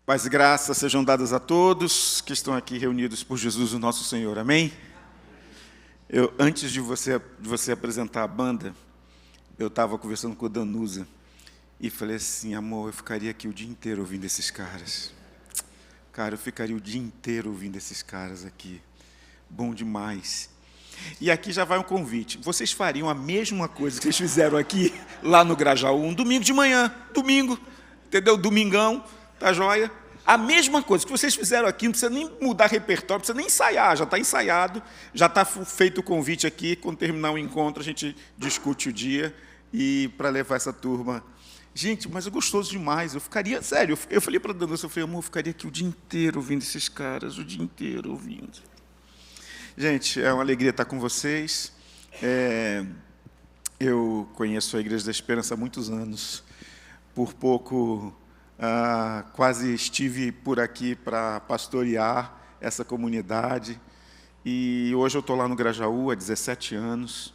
Paz e graça sejam dadas a todos que estão aqui reunidos por Jesus, o nosso Senhor. Amém? Antes de você apresentar a banda, eu estava conversando com a Danusa e falei assim, amor, eu ficaria aqui o dia inteiro ouvindo esses caras. Cara, eu ficaria o dia inteiro ouvindo esses caras aqui. Bom demais. E aqui já vai um convite. Vocês fariam a mesma coisa que vocês fizeram aqui, lá no Grajaú, um domingo de manhã, domingo, entendeu? Domingão, tá joia? A mesma coisa que vocês fizeram aqui, não precisa nem mudar repertório, não precisa nem ensaiar, já está ensaiado, já está feito o convite aqui, quando terminar o encontro a gente discute o dia, e para levar essa turma. Gente, mas é gostoso demais, eu ficaria, sério, eu falei para a Danusa, eu falei, amor, eu ficaria aqui o dia inteiro ouvindo esses caras, o dia inteiro ouvindo. Gente, é uma alegria estar com vocês. Eu conheço a Igreja da Esperança há muitos anos. Por pouco, quase estive por aqui para pastorear essa comunidade. E hoje eu estou lá no Grajaú há 17 anos.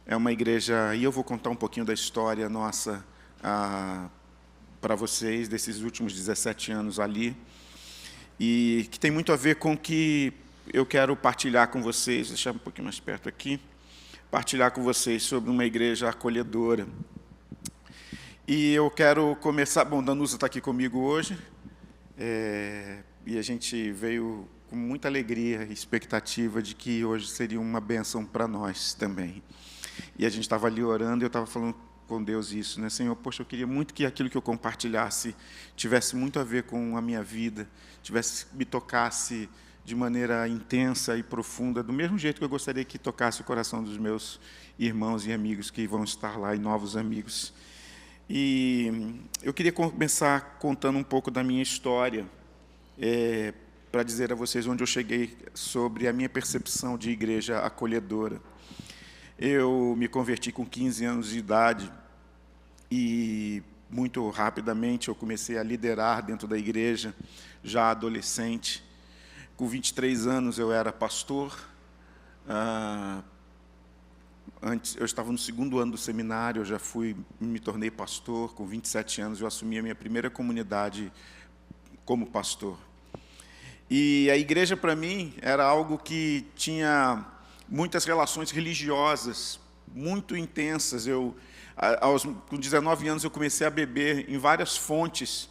É uma igreja, e eu vou contar um pouquinho da história nossa para vocês, desses últimos 17 anos ali. E que tem muito a ver com que eu quero partilhar com vocês, deixar um pouquinho mais perto aqui, partilhar com vocês sobre uma igreja acolhedora. E eu quero começar, bom, Danusa está aqui comigo hoje, e a gente veio com muita alegria e expectativa de que hoje seria uma bênção para nós também. E a gente estava ali orando, e eu estava falando com Deus isso, né? Senhor, poxa, eu queria muito que aquilo que eu compartilhasse tivesse muito a ver com a minha vida, me tocasse de maneira intensa e profunda, do mesmo jeito que eu gostaria que tocasse o coração dos meus irmãos e amigos que vão estar lá, e novos amigos. E eu queria começar contando um pouco da minha história, para dizer a vocês onde eu cheguei sobre a minha percepção de igreja acolhedora. Eu me converti com 15 anos de idade e, muito rapidamente, eu comecei a liderar dentro da igreja, já adolescente. Com 23 anos eu era pastor, antes eu estava no segundo ano do seminário, eu já me tornei pastor, com 27 anos eu assumi a minha primeira comunidade como pastor. E a igreja para mim era algo que tinha muitas relações religiosas, muito intensas. Com 19 anos eu comecei a beber em várias fontes,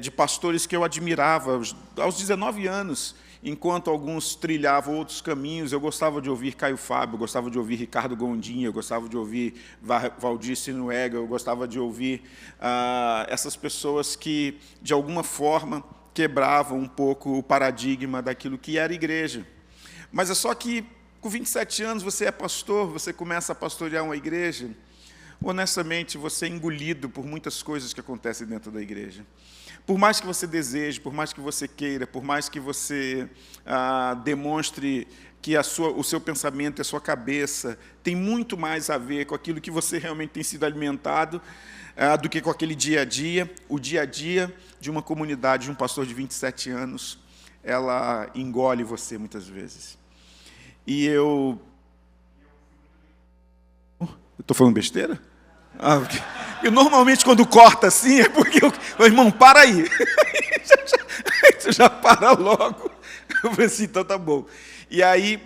de pastores que eu admirava. Aos 19 anos, enquanto alguns trilhavam outros caminhos, eu gostava de ouvir Caio Fábio, eu gostava de ouvir Ricardo Gondim, eu gostava de ouvir Valdir Sinuega, eu gostava de ouvir essas pessoas que, de alguma forma, quebravam um pouco o paradigma daquilo que era igreja. Mas é só que, com 27 anos, você é pastor, você começa a pastorear uma igreja, honestamente, você é engolido por muitas coisas que acontecem dentro da igreja. Por mais que você deseje, por mais que você queira, por mais que você demonstre que o seu pensamento e a sua cabeça tem muito mais a ver com aquilo que você realmente tem sido alimentado do que com aquele dia a dia. O dia a dia de uma comunidade, de um pastor de 27 anos, ela engole você muitas vezes. E eu estou falando besteira? Eu normalmente quando corta assim é porque meu irmão, para aí. Você já para logo. Eu falei assim, então tá bom. E aí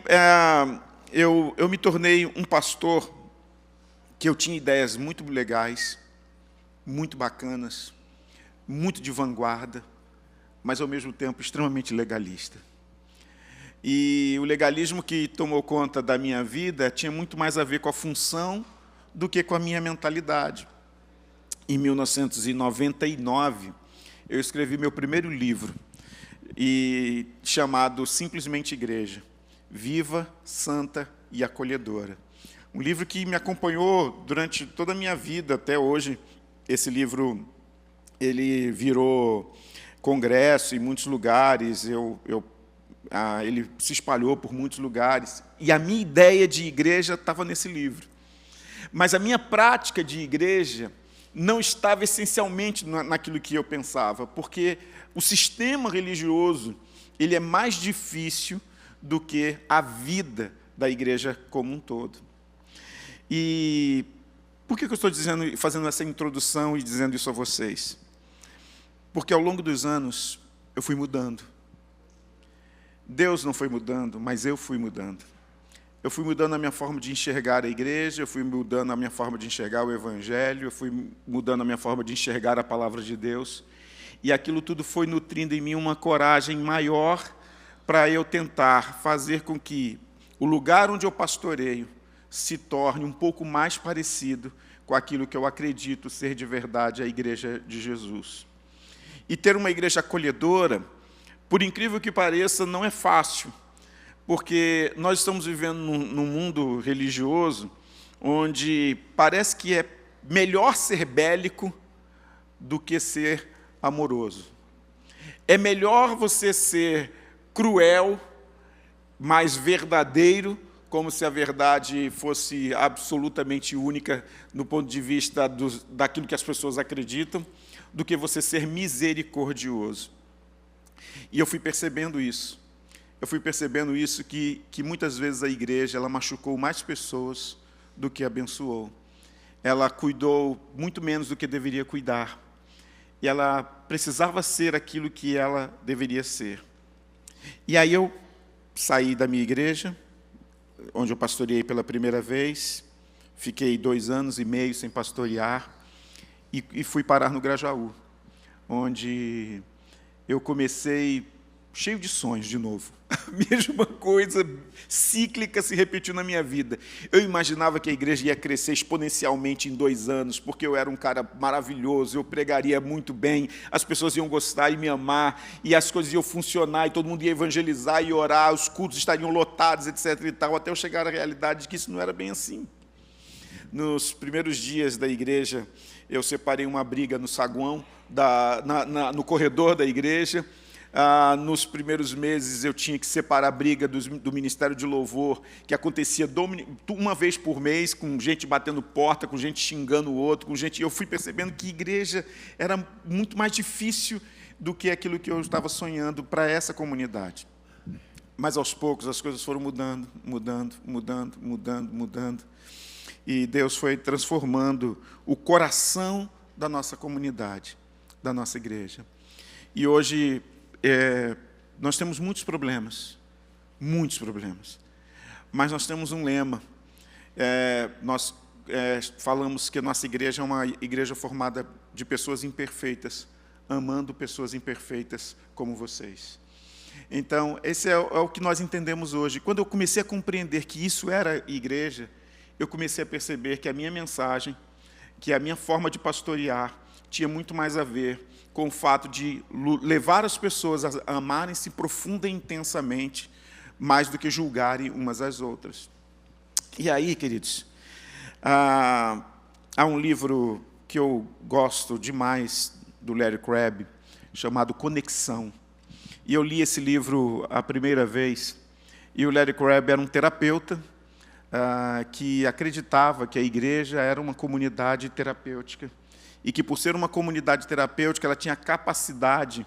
eu me tornei um pastor que eu tinha ideias muito legais, muito bacanas, muito de vanguarda, mas ao mesmo tempo extremamente legalista. E o legalismo que tomou conta da minha vida tinha muito mais a ver com a função do que com a minha mentalidade. Em 1999, eu escrevi meu primeiro livro, chamado Simplesmente Igreja, Viva, Santa e Acolhedora. Um livro que me acompanhou durante toda a minha vida, até hoje. Esse livro ele virou congresso em muitos lugares, ele se espalhou por muitos lugares, e a minha ideia de igreja estava nesse livro. Mas a minha prática de igreja não estava essencialmente naquilo que eu pensava, porque o sistema religioso ele é mais difícil do que a vida da igreja como um todo. E por que eu estou fazendo essa introdução e dizendo isso a vocês? Porque ao longo dos anos, eu fui mudando. Deus não foi mudando, mas eu fui mudando. Eu fui mudando a minha forma de enxergar a igreja, eu fui mudando a minha forma de enxergar o Evangelho, eu fui mudando a minha forma de enxergar a palavra de Deus. E aquilo tudo foi nutrindo em mim uma coragem maior para eu tentar fazer com que o lugar onde eu pastoreio se torne um pouco mais parecido com aquilo que eu acredito ser de verdade a Igreja de Jesus. E ter uma igreja acolhedora, por incrível que pareça, não é fácil, porque nós estamos vivendo num mundo religioso onde parece que é melhor ser bélico do que ser amoroso. É melhor você ser cruel, mas verdadeiro, como se a verdade fosse absolutamente única no ponto de vista daquilo que as pessoas acreditam, do que você ser misericordioso. E eu fui percebendo isso. Eu fui percebendo isso, que muitas vezes a igreja ela machucou mais pessoas do que abençoou. Ela cuidou muito menos do que deveria cuidar. E ela precisava ser aquilo que ela deveria ser. E aí eu saí da minha igreja, onde eu pastoreei pela primeira vez, fiquei 2 anos e meio sem pastorear, e fui parar no Grajaú, onde eu comecei cheio de sonhos de novo. A mesma coisa cíclica se repetiu na minha vida. Eu imaginava que a igreja ia crescer exponencialmente em 2 anos, porque eu era um cara maravilhoso, eu pregaria muito bem, as pessoas iam gostar e me amar, e as coisas iam funcionar, e todo mundo ia evangelizar e orar, os cultos estariam lotados, etc. e tal, até eu chegar à realidade de que isso não era bem assim. Nos primeiros dias da igreja, eu separei uma briga no saguão, no corredor da igreja. Nos primeiros meses, eu tinha que separar a briga do Ministério de Louvor, que acontecia uma vez por mês, com gente batendo porta, com gente xingando o outro, com gente. Eu fui percebendo que igreja era muito mais difícil do que aquilo que eu estava sonhando para essa comunidade. Mas, aos poucos, as coisas foram mudando. E Deus foi transformando o coração da nossa comunidade, da nossa igreja. E hoje nós temos muitos problemas, mas nós temos um lema. Nós falamos que a nossa igreja é uma igreja formada de pessoas imperfeitas, amando pessoas imperfeitas como vocês. Então, esse é o que nós entendemos hoje. Quando eu comecei a compreender que isso era igreja, eu comecei a perceber que a minha mensagem, que a minha forma de pastorear, tinha muito mais a ver com o fato de levar as pessoas a amarem-se profunda e intensamente, mais do que julgarem umas às outras. E aí, queridos, há um livro que eu gosto demais, do Larry Crabb, chamado Conexão. E eu li esse livro a primeira vez, e o Larry Crabb era um terapeuta, que acreditava que a igreja era uma comunidade terapêutica e que, por ser uma comunidade terapêutica, ela tinha a capacidade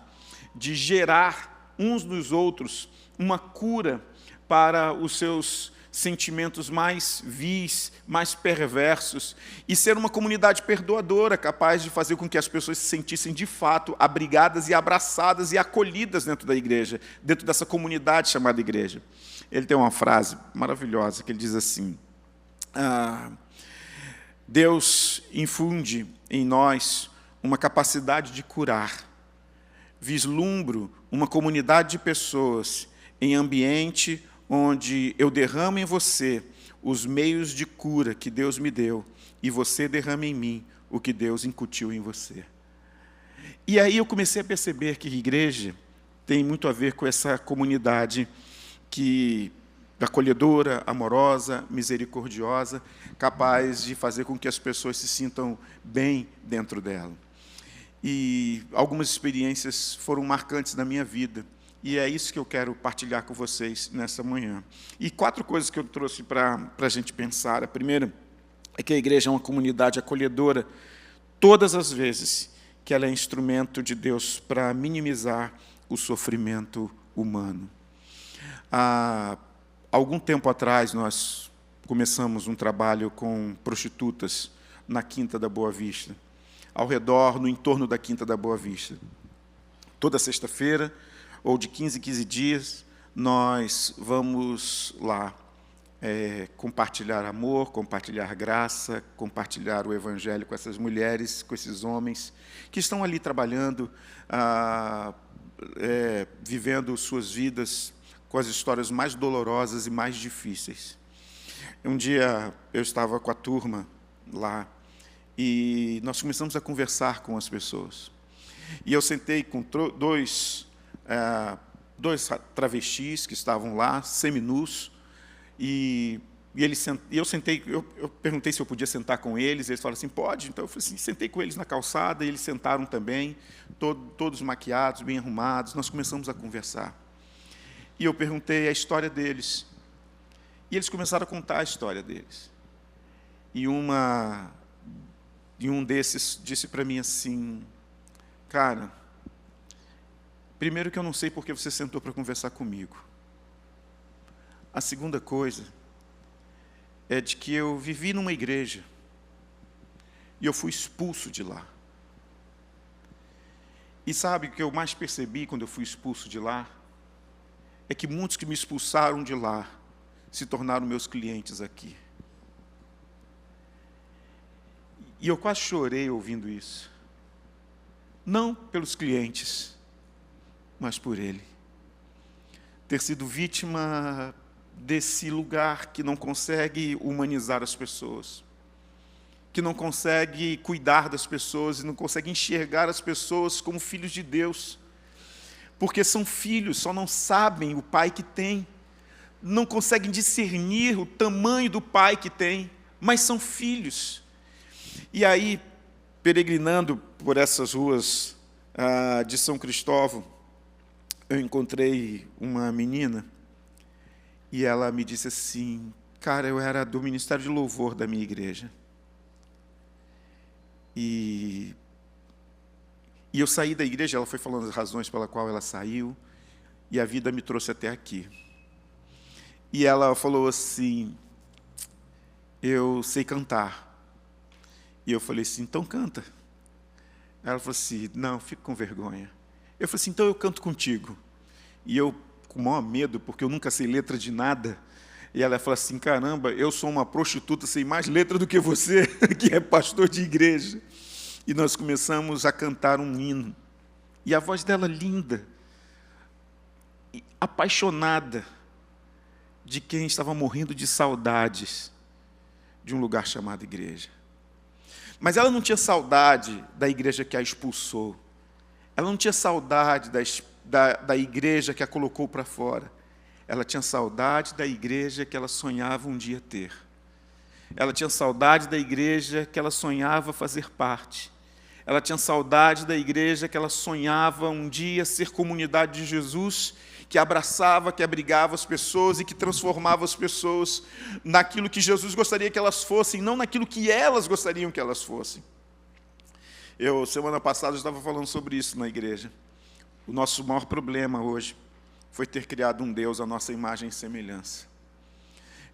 de gerar uns nos outros uma cura para os seus sentimentos mais vis, mais perversos, e ser uma comunidade perdoadora, capaz de fazer com que as pessoas se sentissem, de fato, abrigadas e abraçadas e acolhidas dentro da igreja, dentro dessa comunidade chamada igreja. Ele tem uma frase maravilhosa, que ele diz assim: Deus infunde em nós uma capacidade de curar. Vislumbro uma comunidade de pessoas em ambiente onde eu derramo em você os meios de cura que Deus me deu, e você derrama em mim o que Deus incutiu em você. E aí eu comecei a perceber que a igreja tem muito a ver com essa comunidade acolhedora, amorosa, misericordiosa, capaz de fazer com que as pessoas se sintam bem dentro dela. E algumas experiências foram marcantes na minha vida, e é isso que eu quero partilhar com vocês nessa manhã. E 4 coisas que eu trouxe para a gente pensar. A primeira é que a igreja é uma comunidade acolhedora todas as vezes que ela é instrumento de Deus para minimizar o sofrimento humano. Há algum tempo atrás, nós começamos um trabalho com prostitutas na Quinta da Boa Vista, no entorno da Quinta da Boa Vista. Toda sexta-feira, ou de 15 em 15 dias, nós vamos lá compartilhar amor, compartilhar graça, compartilhar o Evangelho com essas mulheres, com esses homens que estão ali trabalhando, vivendo suas vidas com as histórias mais dolorosas e mais difíceis. Um dia eu estava com a turma lá e nós começamos a conversar com as pessoas. E eu sentei com dois travestis que estavam lá, seminus, e eu sentei, eu perguntei se eu podia sentar com eles, eles falaram assim, pode. Então eu falei assim, sentei com eles na calçada, e eles sentaram também, todos maquiados, bem arrumados, nós começamos a conversar. E eu perguntei a história deles, e eles começaram a contar a história deles. E um desses disse para mim assim, cara, primeiro que eu não sei porque você sentou para conversar comigo. A segunda coisa é de que eu vivi numa igreja e eu fui expulso de lá. E sabe o que eu mais percebi quando eu fui expulso de lá? É que muitos que me expulsaram de lá se tornaram meus clientes aqui. E eu quase chorei ouvindo isso. Não pelos clientes, mas por ele. Ter sido vítima desse lugar que não consegue humanizar as pessoas, que não consegue cuidar das pessoas e não consegue enxergar as pessoas como filhos de Deus, porque são filhos, só não sabem o pai que tem, não conseguem discernir o tamanho do pai que tem, mas são filhos. E aí, peregrinando por essas ruas de São Cristóvão, eu encontrei uma menina e ela me disse assim, cara, eu era do Ministério de Louvor da minha igreja. E eu saí da igreja, ela foi falando as razões pela qual ela saiu, e a vida me trouxe até aqui. E ela falou assim, eu sei cantar. E eu falei assim, então canta. Ela falou assim, não, fico com vergonha. Eu falei assim, então eu canto contigo. E eu, com o maior medo, porque eu nunca sei letra de nada, e ela falou assim, caramba, eu sou uma prostituta sem mais letra do que você, que é pastor de igreja. E nós começamos a cantar um hino. E a voz dela linda, apaixonada, de quem estava morrendo de saudades de um lugar chamado igreja. Mas ela não tinha saudade da igreja que a expulsou. Ela não tinha saudade da igreja que a colocou para fora. Ela tinha saudade da igreja que ela sonhava um dia ter. Ela tinha saudade da igreja que ela sonhava fazer parte. Ela tinha saudade da igreja que ela sonhava um dia ser comunidade de Jesus, que abraçava, que abrigava as pessoas e que transformava as pessoas naquilo que Jesus gostaria que elas fossem, não naquilo que elas gostariam que elas fossem. Semana passada, eu estava falando sobre isso na igreja. O nosso maior problema hoje foi ter criado um Deus à nossa imagem e semelhança.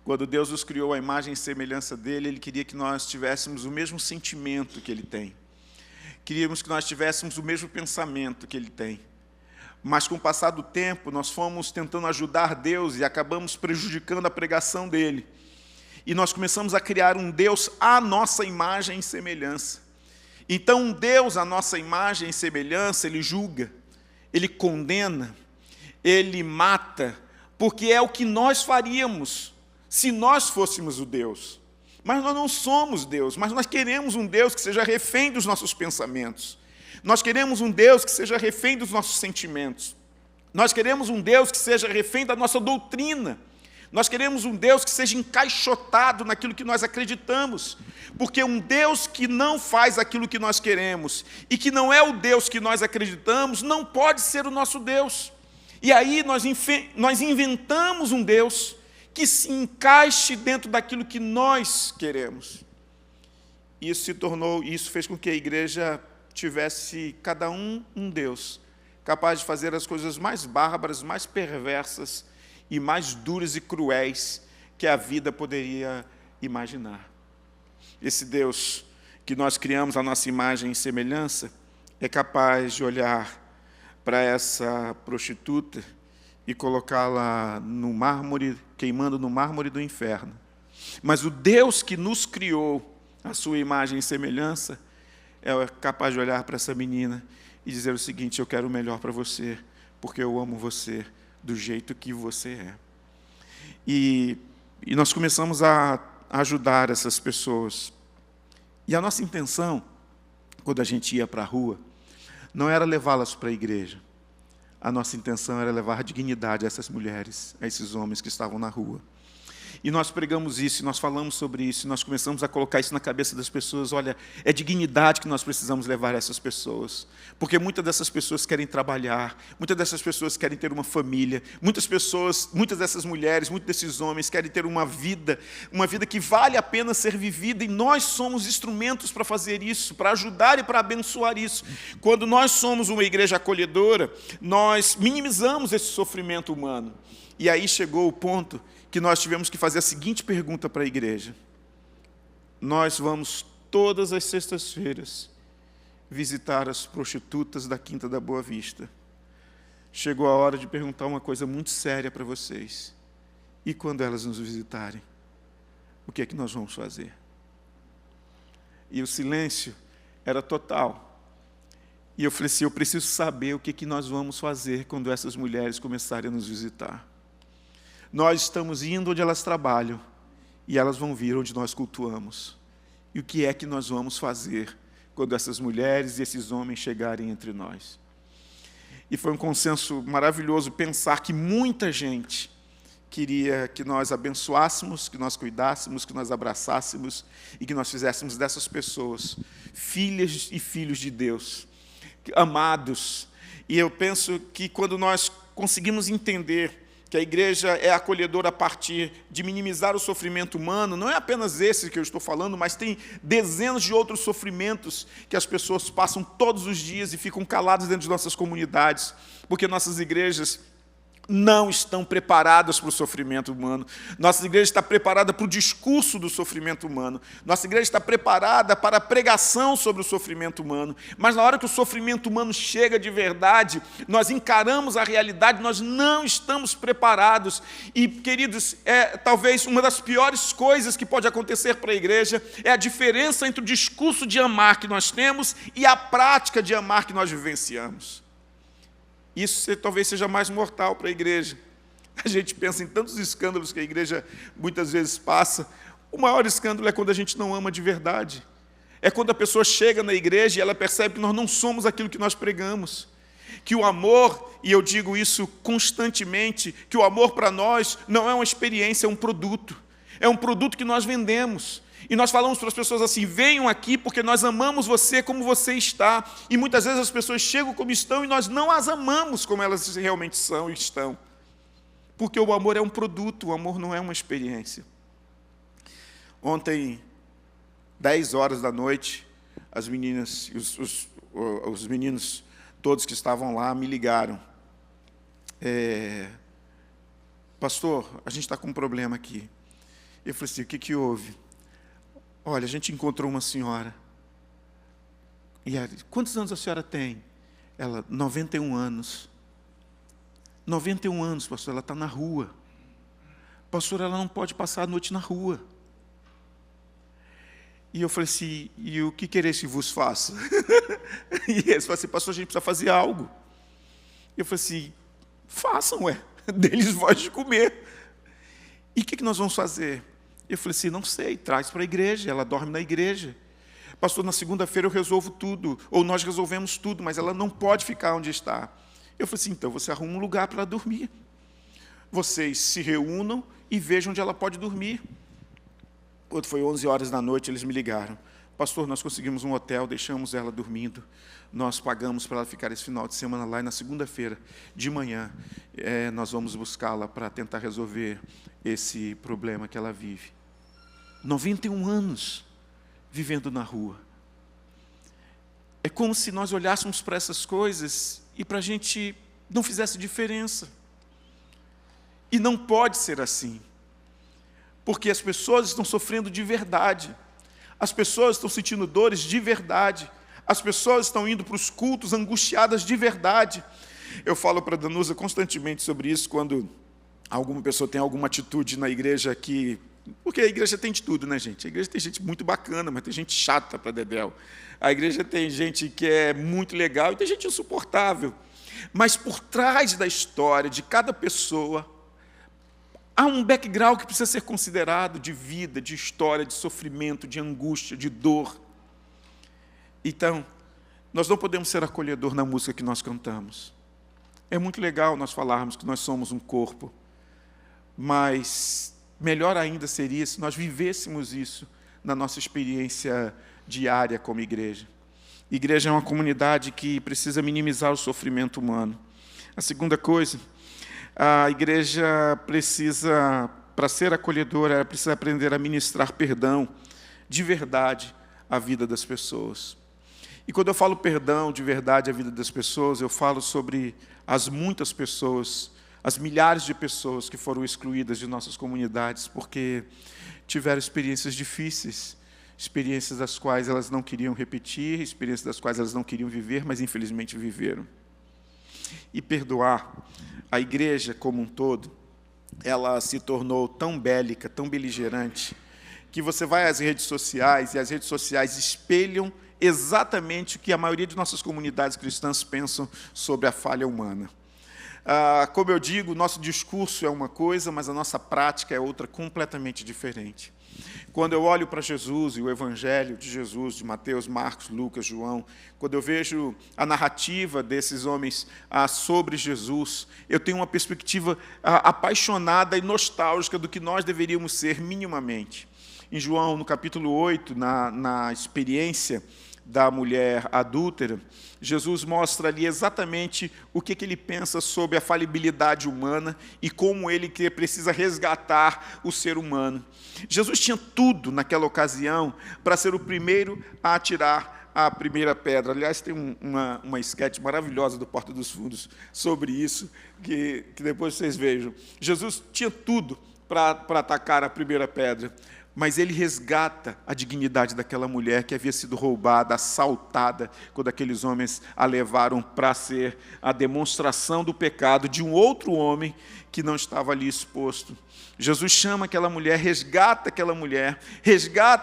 Quando Deus nos criou à imagem e semelhança dele, Ele queria que nós tivéssemos o mesmo sentimento que Ele tem. Queríamos que nós tivéssemos o mesmo pensamento que Ele tem. Mas com o passar do tempo, nós fomos tentando ajudar Deus e acabamos prejudicando a pregação dEle. E nós começamos a criar um Deus à nossa imagem e semelhança. Então, um Deus à nossa imagem e semelhança, Ele julga, Ele condena, Ele mata, porque é o que nós faríamos se nós fôssemos o Deus. Mas nós não somos Deus, mas nós queremos um Deus que seja refém dos nossos pensamentos. Nós queremos um Deus que seja refém dos nossos sentimentos. Nós queremos um Deus que seja refém da nossa doutrina. Nós queremos um Deus que seja encaixotado naquilo que nós acreditamos. Porque um Deus que não faz aquilo que nós queremos e que não é o Deus que nós acreditamos, não pode ser o nosso Deus. E aí nós inventamos um Deus que se encaixe dentro daquilo que nós queremos. Isso fez com que a igreja tivesse cada um Deus, capaz de fazer as coisas mais bárbaras, mais perversas e mais duras e cruéis que a vida poderia imaginar. Esse Deus que nós criamos à nossa imagem e semelhança é capaz de olhar para essa prostituta e colocá-la no mármore, queimando no mármore do inferno. Mas o Deus que nos criou, a sua imagem e semelhança, é capaz de olhar para essa menina e dizer o seguinte: eu quero o melhor para você, porque eu amo você do jeito que você é. E nós começamos a ajudar essas pessoas. E a nossa intenção, quando a gente ia para a rua, não era levá-las para a igreja. A nossa intenção era levar dignidade a essas mulheres, a esses homens que estavam na rua. E nós pregamos isso, nós falamos sobre isso, nós começamos a colocar isso na cabeça das pessoas. Olha, é dignidade que nós precisamos levar a essas pessoas. Porque muitas dessas pessoas querem trabalhar, muitas dessas pessoas querem ter uma família, muitas dessas mulheres, muitos desses homens querem ter uma vida que vale a pena ser vivida, e nós somos instrumentos para fazer isso, para ajudar e para abençoar isso. Quando nós somos uma igreja acolhedora, nós minimizamos esse sofrimento humano. E aí chegou o ponto que nós tivemos que fazer a seguinte pergunta para a igreja: nós vamos todas as sextas-feiras visitar as prostitutas da Quinta da Boa Vista. Chegou a hora de perguntar uma coisa muito séria para vocês: e quando elas nos visitarem, o que é que nós vamos fazer? E o silêncio era total. E eu falei assim: eu preciso saber o que é que nós vamos fazer quando essas mulheres começarem a nos visitar. Nós estamos indo onde elas trabalham, e elas vão vir onde nós cultuamos. E o que é que nós vamos fazer quando essas mulheres e esses homens chegarem entre nós? E foi um consenso maravilhoso pensar que muita gente queria que nós abençoássemos, que nós cuidássemos, que nós abraçássemos e que nós fizéssemos dessas pessoas filhas e filhos de Deus, amados. E eu penso que quando nós conseguimos entender que a igreja é acolhedora a partir de minimizar o sofrimento humano, não é apenas esse que eu estou falando, mas tem dezenas de outros sofrimentos que as pessoas passam todos os dias e ficam caladas dentro de nossas comunidades, porque nossas igrejas não estão preparadas para o sofrimento humano. Nossa igreja está preparada para o discurso do sofrimento humano. Nossa igreja está preparada para a pregação sobre o sofrimento humano. Mas na hora que o sofrimento humano chega de verdade, nós encaramos a realidade, nós não estamos preparados. E, queridos, talvez uma das piores coisas que pode acontecer para a igreja é a diferença entre o discurso de amar que nós temos e a prática de amar que nós vivenciamos. Isso talvez seja mais mortal para a igreja. A gente pensa em tantos escândalos que a igreja muitas vezes passa. O maior escândalo é quando a gente não ama de verdade. É quando a pessoa chega na igreja e ela percebe que nós não somos aquilo que nós pregamos. Que o amor, e eu digo isso constantemente, que o amor para nós não é uma experiência, é um produto. É um produto que nós vendemos. E nós falamos para as pessoas assim: venham aqui porque nós amamos você como você está. E muitas vezes as pessoas chegam como estão e nós não as amamos como elas realmente são e estão. Porque o amor é um produto, o amor não é uma experiência. Ontem, 10 horas da noite, as meninas, os meninos todos que estavam lá me ligaram. Pastor, a gente está com um problema aqui. Eu falei assim: o que houve? Olha, a gente encontrou uma senhora. E ela, quantos anos a senhora tem? Ela, 91 anos. 91 anos, pastor, ela está na rua. Pastor, ela não pode passar a noite na rua. E eu falei assim: e o que quereis que vos faça? E eles falaram assim: pastor, a gente precisa fazer algo. Eu falei assim: façam, deles voz de comer. E o que nós vamos fazer? Eu falei assim: não sei, traz para a igreja, ela dorme na igreja. Pastor, na segunda-feira eu resolvo tudo, ou nós resolvemos tudo, mas ela não pode ficar onde está. Eu falei assim: então você arruma um lugar para ela dormir. Vocês se reúnam e vejam onde ela pode dormir. Quando foi 11 horas da noite, eles me ligaram: pastor, nós conseguimos um hotel, deixamos ela dormindo, nós pagamos para ela ficar esse final de semana lá, e na segunda-feira, de manhã, nós vamos buscá-la para tentar resolver esse problema que ela vive. 91 anos vivendo na rua. É como se nós olhássemos para essas coisas e para a gente não fizesse diferença. E não pode ser assim. Porque as pessoas estão sofrendo de verdade. As pessoas estão sentindo dores de verdade. As pessoas estão indo para os cultos angustiadas de verdade. Eu falo para a Danusa constantemente sobre isso, quando alguma pessoa tem alguma atitude na igreja que... Porque a igreja tem de tudo, né, gente? A igreja tem gente muito bacana, mas tem gente chata para dedéu. A igreja tem gente que é muito legal e tem gente insuportável. Mas por trás da história de cada pessoa, há um background que precisa ser considerado de vida, de história, de sofrimento, de angústia, de dor. Então, nós não podemos ser acolhedor na música que nós cantamos. É muito legal nós falarmos que nós somos um corpo, mas melhor ainda seria se nós vivêssemos isso na nossa experiência diária como igreja. Igreja é uma comunidade que precisa minimizar o sofrimento humano. A segunda coisa, a igreja precisa, para ser acolhedora, ela precisa aprender a ministrar perdão de verdade à vida das pessoas. E quando eu falo perdão de verdade à vida das pessoas, eu falo sobre as muitas pessoas, as milhares de pessoas que foram excluídas de nossas comunidades porque tiveram experiências difíceis, experiências das quais elas não queriam repetir, experiências das quais elas não queriam viver, mas infelizmente viveram. E perdoar, a igreja como um todo, ela se tornou tão bélica, tão beligerante, que você vai às redes sociais e as redes sociais espelham exatamente o que a maioria de nossas comunidades cristãs pensam sobre a falha humana. Como eu digo, o nosso discurso é uma coisa, mas a nossa prática é outra completamente diferente. Quando eu olho para Jesus e o Evangelho de Jesus, de Mateus, Marcos, Lucas, João, quando eu vejo a narrativa desses homens sobre Jesus, eu tenho uma perspectiva apaixonada e nostálgica do que nós deveríamos ser minimamente. Em João, no capítulo 8, na experiência da mulher adúltera, Jesus mostra ali exatamente o que ele pensa sobre a falibilidade humana e como ele precisa resgatar o ser humano. Jesus tinha tudo naquela ocasião para ser o primeiro a atirar a primeira pedra. Aliás, tem uma esquete maravilhosa do Porta dos Fundos sobre isso, que depois vocês vejam. Jesus tinha tudo para atacar a primeira pedra, mas ele resgata a dignidade daquela mulher que havia sido roubada, assaltada, quando aqueles homens a levaram para ser a demonstração do pecado de um outro homem que não estava ali exposto. Jesus chama aquela mulher, resgata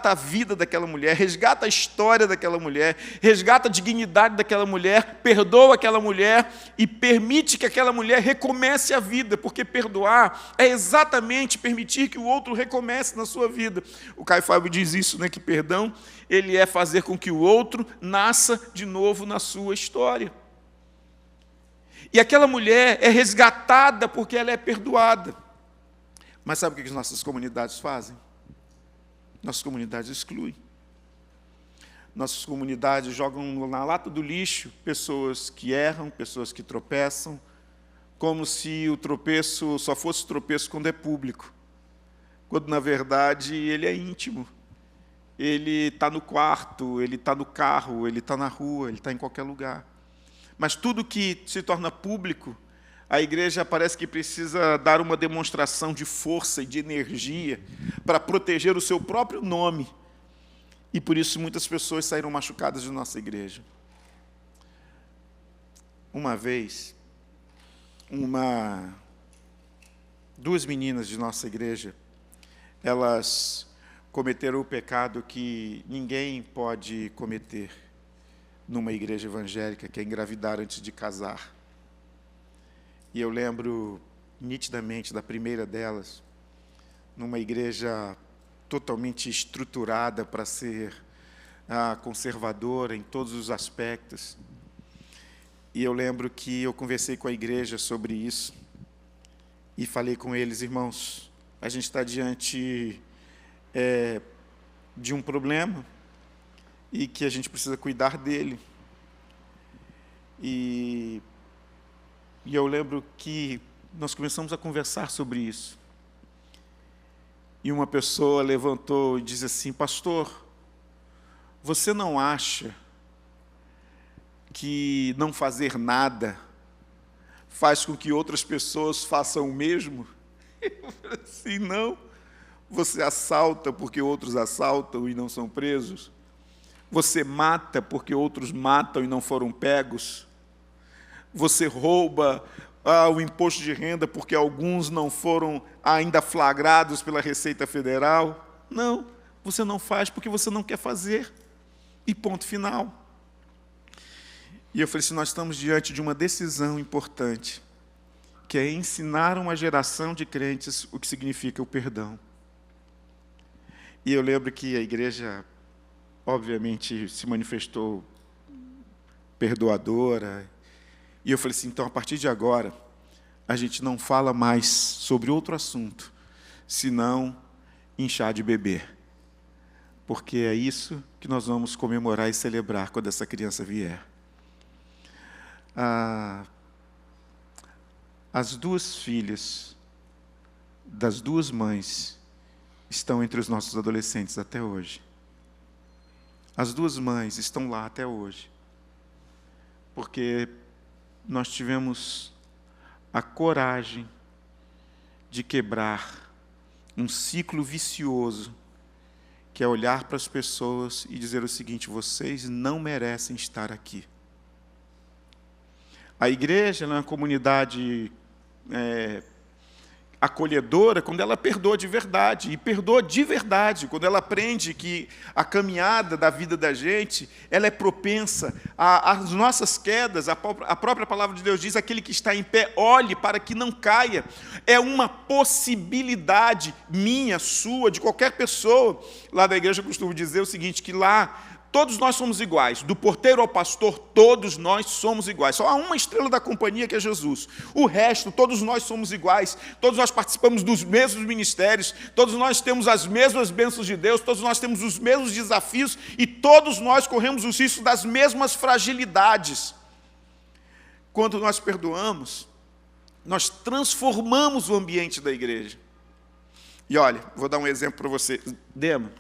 a vida daquela mulher, resgata a história daquela mulher, resgata a dignidade daquela mulher, perdoa aquela mulher e permite que aquela mulher recomece a vida, porque perdoar é exatamente permitir que o outro recomece na sua vida. O Caio Fábio diz isso, né, que perdão, ele é fazer com que o outro nasça de novo na sua história. E aquela mulher é resgatada porque ela é perdoada. Mas sabe o que as nossas comunidades fazem? Nossas comunidades excluem. Nossas comunidades jogam na lata do lixo pessoas que erram, pessoas que tropeçam, como se o tropeço só fosse tropeço quando é público, quando, na verdade, ele é íntimo. Ele está no quarto, ele está no carro, ele está na rua, ele está em qualquer lugar. Mas tudo que se torna público, a igreja parece que precisa dar uma demonstração de força e de energia para proteger o seu próprio nome. E por isso muitas pessoas saíram machucadas de nossa igreja. Uma vez, duas meninas de nossa igreja, elas cometeram o pecado que ninguém pode cometer numa igreja evangélica, que é engravidar antes de casar. E eu lembro nitidamente da primeira delas, numa igreja totalmente estruturada para ser conservadora em todos os aspectos. E eu lembro que eu conversei com a igreja sobre isso e falei com eles: irmãos, a gente está diante de um problema e que a gente precisa cuidar dele. E eu lembro que nós começamos a conversar sobre isso. E uma pessoa levantou e disse assim: pastor, você não acha que não fazer nada faz com que outras pessoas façam o mesmo? Eu falei assim: não. Você assalta porque outros assaltam e não são presos? Você mata porque outros matam e não foram pegos? você rouba o imposto de renda porque alguns não foram ainda flagrados pela Receita Federal. Não, você não faz porque você não quer fazer. E ponto final. E eu falei assim, nós estamos diante de uma decisão importante, que é ensinar uma geração de crentes o que significa o perdão. E eu lembro que a igreja, obviamente, se manifestou perdoadora. E eu falei assim, então, a partir de agora, a gente não fala mais sobre outro assunto, senão em chá de bebê. Porque é isso que nós vamos comemorar e celebrar quando essa criança vier. As duas filhas das duas mães estão entre os nossos adolescentes até hoje. As duas mães estão lá até hoje. Porque nós tivemos a coragem de quebrar um ciclo vicioso, que é olhar para as pessoas e dizer o seguinte, vocês não merecem estar aqui. A igreja é uma comunidade acolhedora quando ela perdoa de verdade, e perdoa de verdade, quando ela aprende que a caminhada da vida da gente, ela é propensa às nossas quedas. A própria palavra de Deus diz, aquele que está em pé, olhe para que não caia. É uma possibilidade minha, sua, de qualquer pessoa. Lá da igreja eu costumo dizer o seguinte, que lá todos nós somos iguais, do porteiro ao pastor, todos nós somos iguais. Só há uma estrela da companhia que é Jesus. O resto, todos nós somos iguais, todos nós participamos dos mesmos ministérios, todos nós temos as mesmas bênçãos de Deus, todos nós temos os mesmos desafios e todos nós corremos os riscos das mesmas fragilidades. Quando nós perdoamos, nós transformamos o ambiente da igreja. E olha, vou dar um exemplo para você. Dema,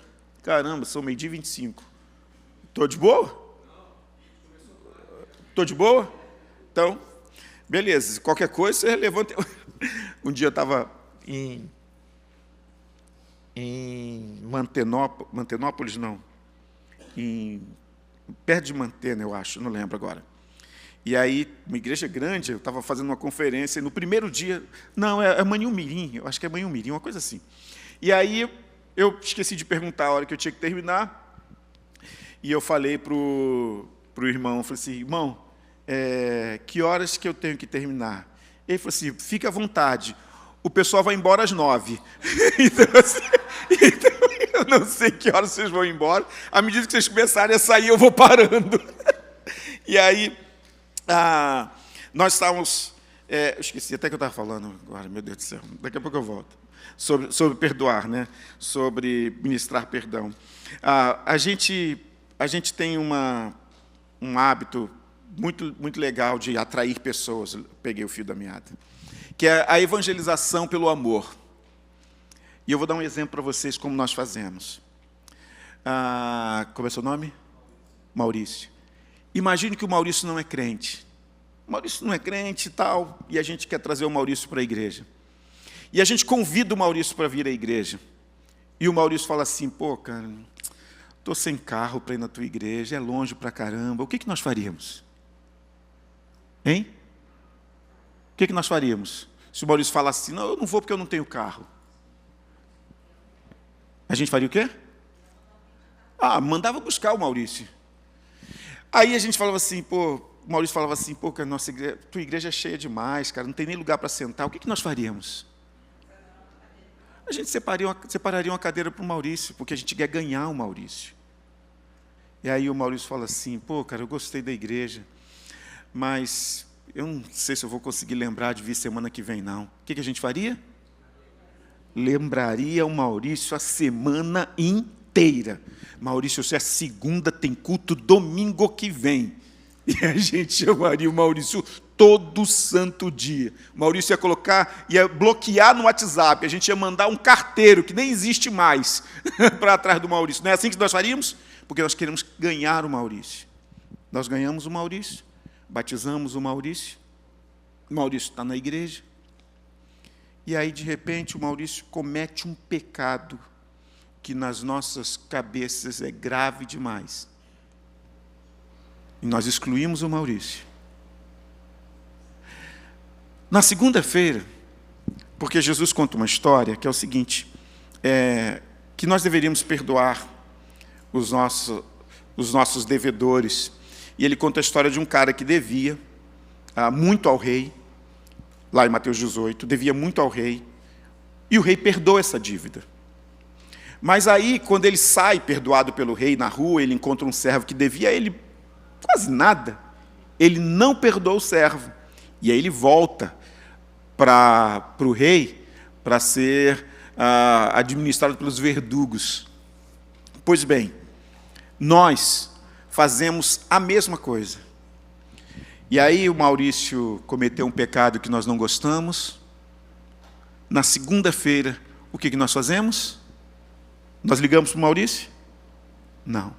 caramba, são 12h25. Estou de boa? Estou de boa? Então, beleza. Qualquer coisa, você levanta. Um dia eu estava em Mantenópolis, não. Perto de Mantena, eu acho, não lembro agora. E aí, uma igreja grande, eu estava fazendo uma conferência, e no primeiro dia... Não, é Manhumirim, eu acho que é Manhumirim, uma coisa assim. E aí, eu esqueci de perguntar a hora que eu tinha que terminar, e eu falei para o irmão, falei assim, irmão, que horas que eu tenho que terminar? Ele falou assim, fica à vontade, o pessoal vai embora às 9h. então, eu não sei que horas vocês vão embora, à medida que vocês começarem a sair, eu vou parando. E aí, nós estávamos... eu esqueci até que eu estava falando agora, meu Deus do céu, daqui a pouco eu volto. Sobre perdoar, né? Sobre ministrar perdão. A gente tem um hábito muito legal de atrair pessoas, peguei o fio da meada, que é a evangelização pelo amor. E eu vou dar um exemplo para vocês como nós fazemos. Como é seu nome? Maurício. Imagine que o Maurício não é crente. O Maurício não é crente e tal, e a gente quer trazer o Maurício para a igreja. E a gente convida o Maurício para vir à igreja. E o Maurício fala assim, pô, cara, estou sem carro para ir na tua igreja, é longe pra caramba, o que nós faríamos? Hein? O que nós faríamos? Se o Maurício falasse assim, não, eu não vou porque eu não tenho carro. A gente faria o quê? Mandava buscar o Maurício. Aí a gente falava assim, pô, o Maurício falava assim, pô, cara, tua igreja é cheia demais, cara, não tem nem lugar para sentar, o que nós faríamos? A gente separaria uma cadeira para o Maurício, porque a gente quer ganhar o Maurício. E aí o Maurício fala assim, pô, cara, eu gostei da igreja, mas eu não sei se eu vou conseguir lembrar de vir semana que vem, não. O que a gente faria? Lembraria o Maurício a semana inteira. Maurício, se é segunda, tem culto domingo que vem. E a gente chamaria o Maurício todo santo dia. O Maurício ia bloquear no WhatsApp, a gente ia mandar um carteiro, que nem existe mais, para trás do Maurício. Não é assim que nós faríamos? Porque nós queremos ganhar o Maurício. Nós ganhamos o Maurício, batizamos o Maurício está na igreja, e aí, de repente, o Maurício comete um pecado que nas nossas cabeças é grave demais. E nós excluímos o Maurício. Na segunda-feira, porque Jesus conta uma história que é o seguinte, que nós deveríamos perdoar os nossos devedores. E ele conta a história de um cara que devia muito ao rei, lá em Mateus 18, devia muito ao rei, e o rei perdoa essa dívida. Mas aí, quando ele sai perdoado pelo rei na rua, ele encontra um servo que devia a ele quase nada. Ele não perdoa o servo. E aí ele volta para o rei para ser administrado pelos verdugos. Pois bem, nós fazemos a mesma coisa. E aí o Maurício cometeu um pecado que nós não gostamos. Na segunda-feira, o que nós fazemos? Nós ligamos para o Maurício? Não.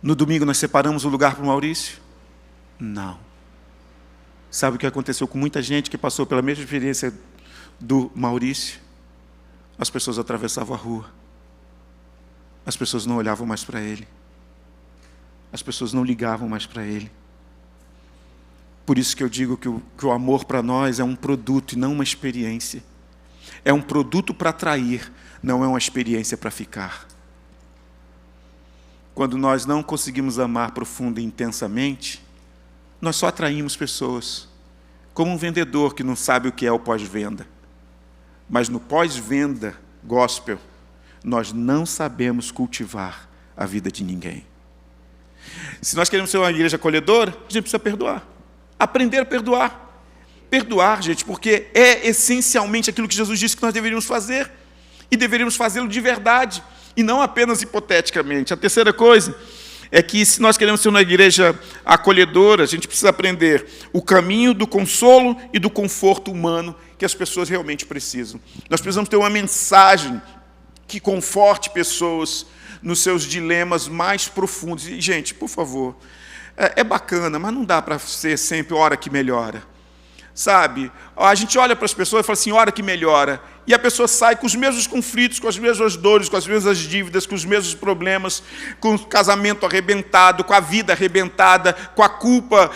No domingo nós separamos o lugar para o Maurício? Não. Sabe o que aconteceu com muita gente que passou pela mesma experiência do Maurício? As pessoas atravessavam a rua. As pessoas não olhavam mais para ele. As pessoas não ligavam mais para ele. Por isso que eu digo que o amor para nós é um produto e não uma experiência. É um produto para atrair, não é uma experiência para ficar. Quando nós não conseguimos amar profunda e intensamente, nós só atraímos pessoas, como um vendedor que não sabe o que é o pós-venda. Mas no pós-venda gospel, nós não sabemos cultivar a vida de ninguém. Se nós queremos ser uma igreja acolhedora, a gente precisa perdoar. Aprender a perdoar. Perdoar, gente, porque é essencialmente aquilo que Jesus disse que nós deveríamos fazer. E deveríamos fazê-lo de verdade, e não apenas hipoteticamente. A terceira coisa é que, se nós queremos ser uma igreja acolhedora, a gente precisa aprender o caminho do consolo e do conforto humano que as pessoas realmente precisam. Nós precisamos ter uma mensagem que conforte pessoas nos seus dilemas mais profundos. E, gente, por favor, é bacana, mas não dá para ser sempre hora que melhora. Sabe, a gente olha para as pessoas e fala assim, hora que melhora, e a pessoa sai com os mesmos conflitos, com as mesmas dores, com as mesmas dívidas, com os mesmos problemas, com o casamento arrebentado, com a vida arrebentada, com a culpa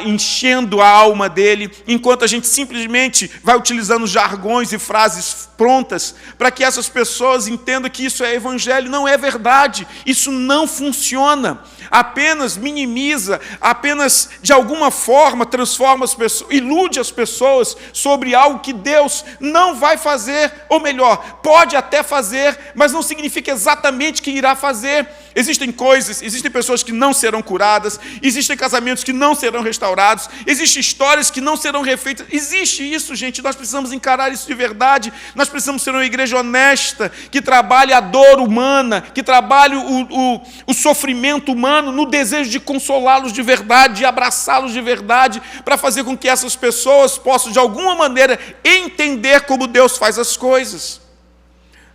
enchendo a alma dele, enquanto a gente simplesmente vai utilizando jargões e frases prontas para que essas pessoas entendam que isso é evangelho. Não é verdade, isso não funciona. Apenas minimiza, apenas de alguma forma transforma as pessoas, ilude as pessoas sobre algo que Deus não vai fazer, ou melhor, pode até fazer, mas não significa exatamente que irá fazer. Existem coisas, existem pessoas que não serão curadas, existem casamentos que não serão restaurados, existem histórias que não serão refeitas. Existe isso, gente, nós precisamos encarar isso de verdade. Nós precisamos ser uma igreja honesta, que trabalhe a dor humana, que trabalhe o sofrimento humano, no desejo de consolá-los de verdade, de abraçá-los de verdade, para fazer com que essas pessoas possam, de alguma maneira, entender como Deus faz as coisas.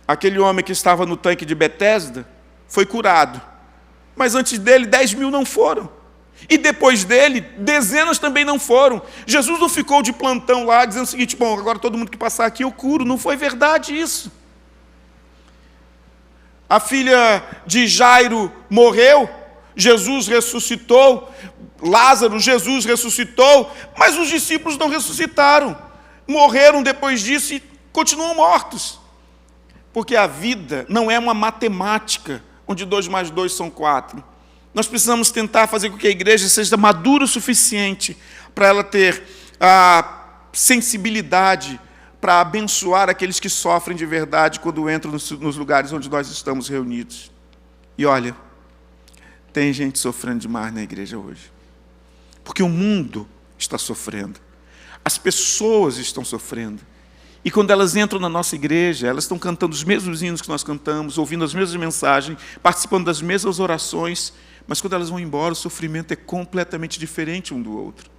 Aquele homem que estava no tanque de Betesda foi curado, mas antes dele 10.000 não foram, e depois dele dezenas também não foram. Jesus não ficou de plantão lá dizendo o seguinte, bom, agora todo mundo que passar aqui eu curo. Não foi verdade isso. A filha de Jairo morreu, Jesus ressuscitou. Lázaro, Jesus ressuscitou, mas os discípulos não ressuscitaram, morreram depois disso e continuam mortos, porque a vida não é uma matemática onde 2 mais 2 são 4. Nós precisamos tentar fazer com que a igreja seja madura o suficiente para ela ter a sensibilidade para abençoar aqueles que sofrem de verdade quando entram nos lugares onde nós estamos reunidos. E olha, tem gente sofrendo demais na igreja hoje, porque o mundo está sofrendo, as pessoas estão sofrendo. E quando elas entram na nossa igreja, elas estão cantando os mesmos hinos que nós cantamos, ouvindo as mesmas mensagens, participando das mesmas orações, mas quando elas vão embora, o sofrimento é completamente diferente um do outro.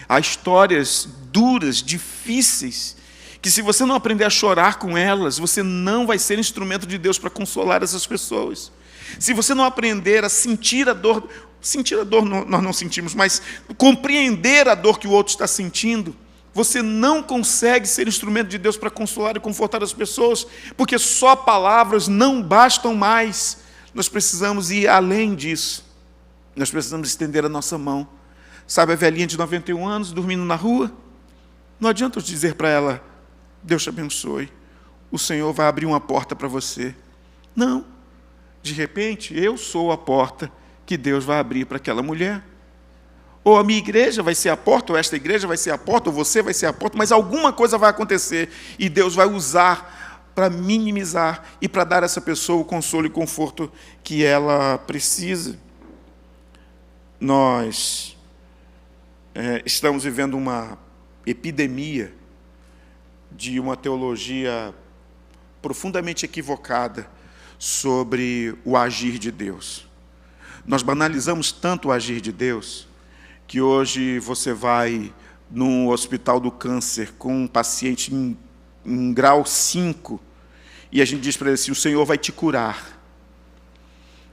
Há histórias duras, difíceis, que se você não aprender a chorar com elas, você não vai ser instrumento de Deus para consolar essas pessoas. Se você não aprender a sentir a dor nós não sentimos, mas compreender a dor que o outro está sentindo, você não consegue ser instrumento de Deus para consolar e confortar as pessoas, porque só palavras não bastam mais. Nós precisamos ir além disso. Nós precisamos estender a nossa mão. Sabe a velhinha de 91 anos dormindo na rua? Não adianta eu dizer para ela, Deus te abençoe, o Senhor vai abrir uma porta para você. Não. De repente, eu sou a porta que Deus vai abrir para aquela mulher. Ou a minha igreja vai ser a porta, ou esta igreja vai ser a porta, ou você vai ser a porta, mas alguma coisa vai acontecer e Deus vai usar para minimizar e para dar a essa pessoa o consolo e conforto que ela precisa. Nós estamos vivendo uma epidemia de uma teologia profundamente equivocada sobre o agir de Deus. Nós banalizamos tanto o agir de Deus que hoje você vai no hospital do câncer com um paciente em grau 5 e a gente diz para ele assim, o Senhor vai te curar.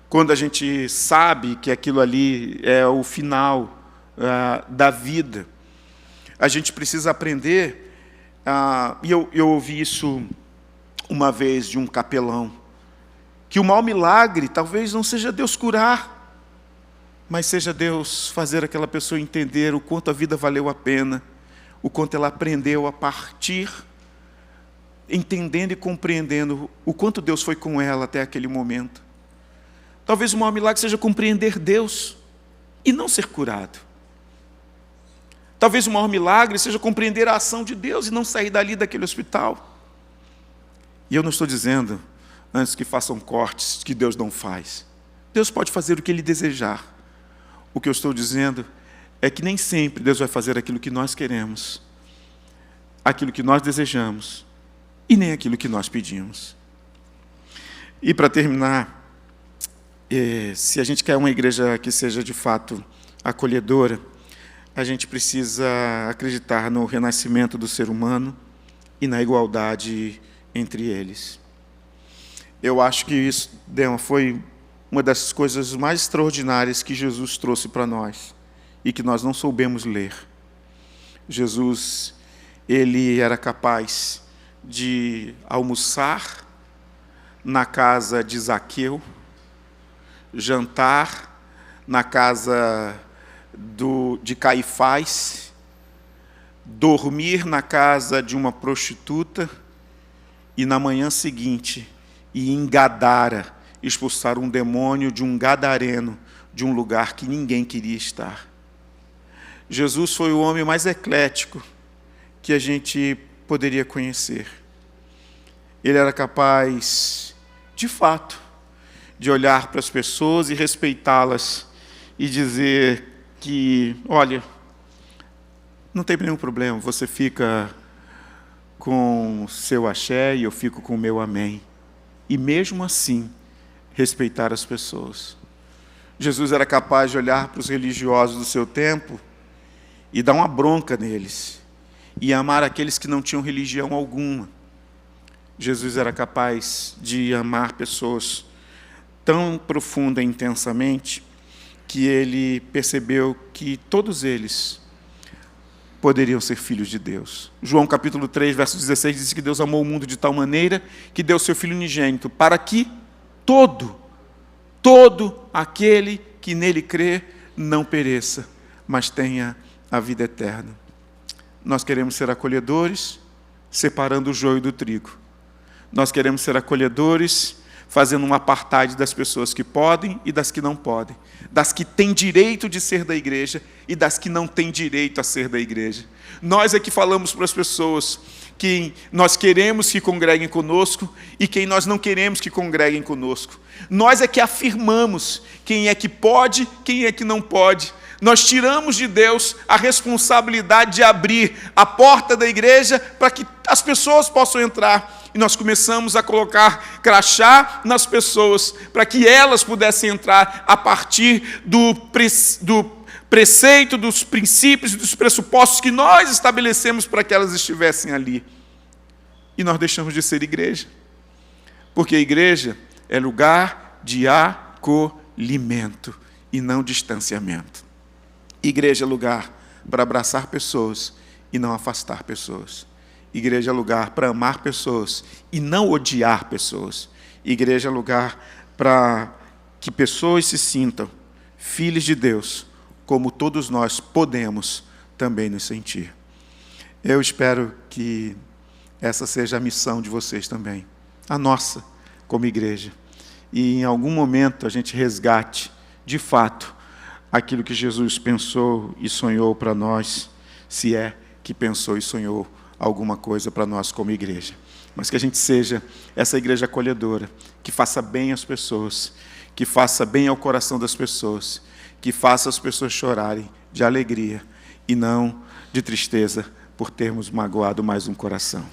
Quando a gente sabe que aquilo ali é o final da vida, a gente precisa aprender, e eu ouvi isso uma vez de um capelão, que o maior milagre talvez não seja Deus curar, mas seja Deus fazer aquela pessoa entender o quanto a vida valeu a pena, o quanto ela aprendeu a partir, entendendo e compreendendo o quanto Deus foi com ela até aquele momento. Talvez o maior milagre seja compreender Deus e não ser curado. Talvez o maior milagre seja compreender a ação de Deus e não sair dali daquele hospital. E eu não estou dizendo, antes que façam cortes, que Deus não faz. Deus pode fazer o que Ele desejar. O que eu estou dizendo é que nem sempre Deus vai fazer aquilo que nós queremos, aquilo que nós desejamos, e nem aquilo que nós pedimos. E para terminar, se a gente quer uma igreja que seja de fato acolhedora, a gente precisa acreditar no renascimento do ser humano e na igualdade entre eles. Eu acho que isso foi uma das coisas mais extraordinárias que Jesus trouxe para nós e que nós não soubemos ler. Jesus, ele era capaz de almoçar na casa de Zaqueu, jantar na casa de Caifás, dormir na casa de uma prostituta e na manhã seguinte ir em Gadara expulsar um demônio de um gadareno, de um lugar que ninguém queria estar. Jesus foi o homem mais eclético que a gente poderia conhecer. Ele era capaz, de fato, de olhar para as pessoas e respeitá-las e dizer que, olha, não tem nenhum problema, você fica com o seu axé e eu fico com o meu amém. E mesmo assim, respeitar as pessoas. Jesus era capaz de olhar para os religiosos do seu tempo e dar uma bronca neles, e amar aqueles que não tinham religião alguma. Jesus era capaz de amar pessoas tão profunda e intensamente que ele percebeu que todos eles poderiam ser filhos de Deus. João capítulo 3, verso 16, diz que Deus amou o mundo de tal maneira que deu seu Filho unigênito, para que todo aquele que nele crê não pereça, mas tenha a vida eterna. Nós queremos ser acolhedores, separando o joio do trigo. Nós queremos ser acolhedores, fazendo um apartheid das pessoas que podem e das que não podem, das que têm direito de ser da igreja e das que não têm direito a ser da igreja. Nós é que falamos para as pessoas quem nós queremos que congreguem conosco e quem nós não queremos que congreguem conosco. Nós é que afirmamos quem é que pode, quem é que não pode. Nós tiramos de Deus a responsabilidade de abrir a porta da igreja para que as pessoas possam entrar. E nós começamos a colocar crachá nas pessoas para que elas pudessem entrar a partir do preceito, dos princípios e dos pressupostos que nós estabelecemos para que elas estivessem ali. E nós deixamos de ser igreja. Porque a igreja é lugar de acolhimento e não distanciamento. Igreja é lugar para abraçar pessoas e não afastar pessoas. Igreja é lugar para amar pessoas e não odiar pessoas. Igreja é lugar para que pessoas se sintam filhos de Deus, como todos nós podemos também nos sentir. Eu espero que essa seja a missão de vocês também, a nossa, como igreja. E em algum momento a gente resgate, de fato, aquilo que Jesus pensou e sonhou para nós, se é que pensou e sonhou alguma coisa para nós como igreja. Mas que a gente seja essa igreja acolhedora, que faça bem às pessoas, que faça bem ao coração das pessoas, que faça as pessoas chorarem de alegria e não de tristeza por termos magoado mais um coração.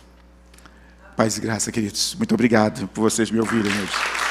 Paz e graça, queridos. Muito obrigado por vocês me ouvirem hoje.